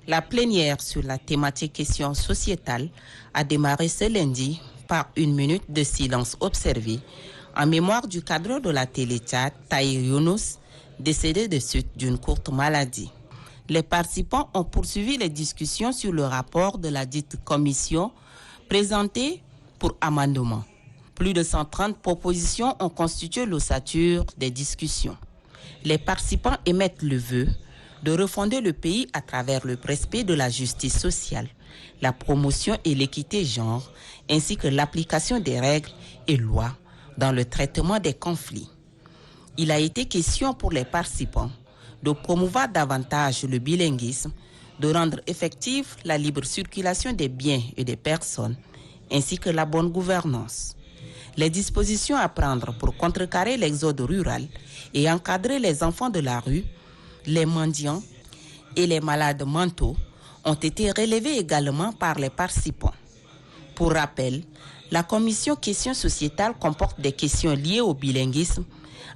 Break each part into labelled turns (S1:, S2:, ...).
S1: La plénière sur la thématique question sociétale a démarré ce lundi par une minute de silence observé en mémoire du cadre de la télé-Tchad, Tahir Younous, décédé de suite d'une courte maladie. Les participants ont poursuivi les discussions sur le rapport de la dite commission présentée pour amendement. Plus de 130 propositions ont constitué l'ossature des discussions. Les participants émettent le vœu de refonder le pays à travers le respect de la justice sociale, la promotion et l'équité genre, ainsi que l'application des règles et lois dans le traitement des conflits. Il a été question pour les participants de promouvoir davantage le bilinguisme, de rendre effective la libre circulation des biens et des personnes, ainsi que la bonne gouvernance. Les dispositions à prendre pour contrecarrer l'exode rural et encadrer les enfants de la rue, les mendiants et les malades mentaux ont été relevées également par les participants. Pour rappel, la commission questions sociétales comporte des questions liées au bilinguisme,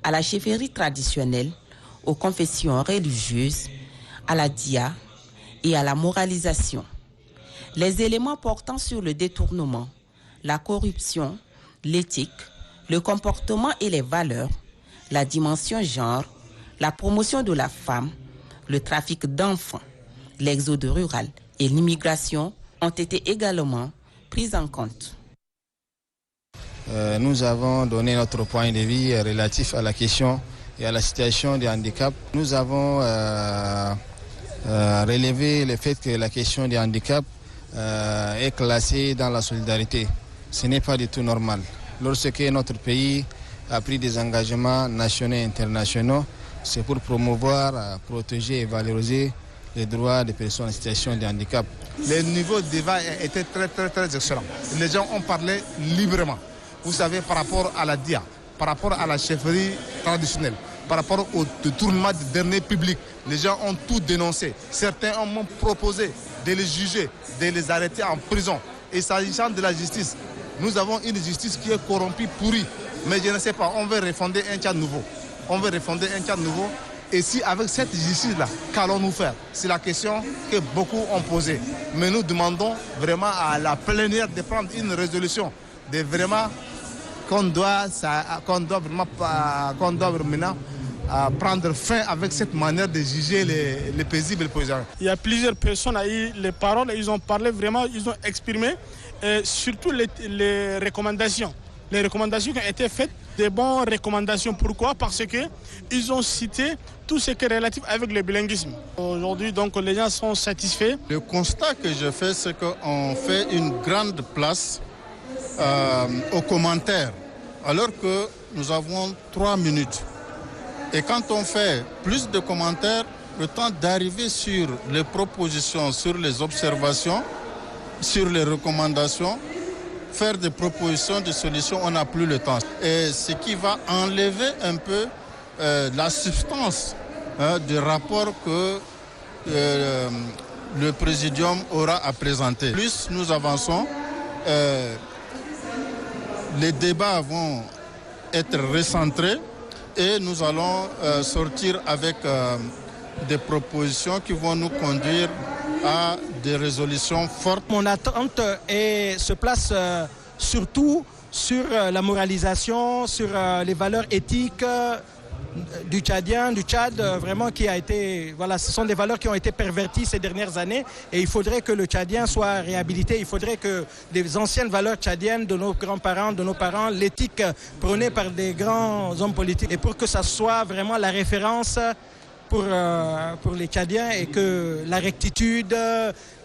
S1: à la chefferie traditionnelle, aux confessions religieuses, à la dia et à la moralisation. Les éléments portant sur le détournement, la corruption, l'éthique, le comportement et les valeurs, la dimension genre, la promotion de la femme, le trafic d'enfants, l'exode rural et l'immigration ont été également pris en compte.
S2: Nous avons donné notre point de vue relatif à la question et à la situation du handicap. Nous avons relevé le fait que la question du handicap est classée dans la solidarité. Ce n'est pas du tout normal. Lorsque notre pays a pris des engagements nationaux et internationaux, c'est pour promouvoir, protéger et valoriser les droits des personnes en situation de handicap.
S3: Le niveau de débat était très excellent. Les gens ont parlé librement. Vous savez, par rapport à la DIA, par rapport à la chefferie traditionnelle, par rapport au détournement du dernier public, les gens ont tout dénoncé. Certains ont même proposé de les juger, de les arrêter en prison. Et s'agissant de la justice, nous avons une justice qui est corrompue, pourrie. Mais je ne sais pas, on veut refonder un Tchad nouveau. On veut refonder un Tchad nouveau. Et si avec cette justice-là, qu'allons-nous faire? C'est la question que beaucoup ont posée. Mais nous demandons vraiment à la plénière de prendre une résolution, de vraiment qu'on doit maintenant prendre fin avec cette manière de juger les paisibles paysans.
S4: Il y a plusieurs personnes qui ont eu les paroles, ils ont parlé vraiment, ils ont exprimé, surtout les recommandations. Les recommandations qui ont été faites, des bonnes recommandations. Pourquoi? Parce qu'ils ont cité tout ce qui est relatif avec le bilinguisme. Aujourd'hui, donc, les gens sont satisfaits.
S5: Le constat que je fais, c'est qu'on fait une grande place aux commentaires, alors que nous avons 3 minutes. Et quand on fait plus de commentaires, le temps d'arriver sur les propositions, sur les observations, sur les recommandations, faire des propositions de solutions, on n'a plus le temps. Et ce qui va enlever un peu la substance du rapport que le Présidium aura à présenter. Plus nous avançons, les débats vont être recentrés et nous allons sortir avec des propositions qui vont nous conduire à des résolutions fortes.
S6: Mon attente se place surtout sur la moralisation, sur les valeurs éthiques du Tchadien, du Tchad, vraiment qui a été, voilà, ce sont des valeurs qui ont été perverties ces dernières années et il faudrait que le Tchadien soit réhabilité, il faudrait que les anciennes valeurs tchadiennes de nos grands-parents, de nos parents, l'éthique prônée par des grands hommes politiques et pour que ça soit vraiment la référence pour les Tchadiens et que la rectitude,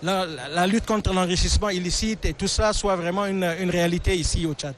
S6: la lutte contre l'enrichissement illicite et tout ça soit vraiment une réalité ici au Tchad.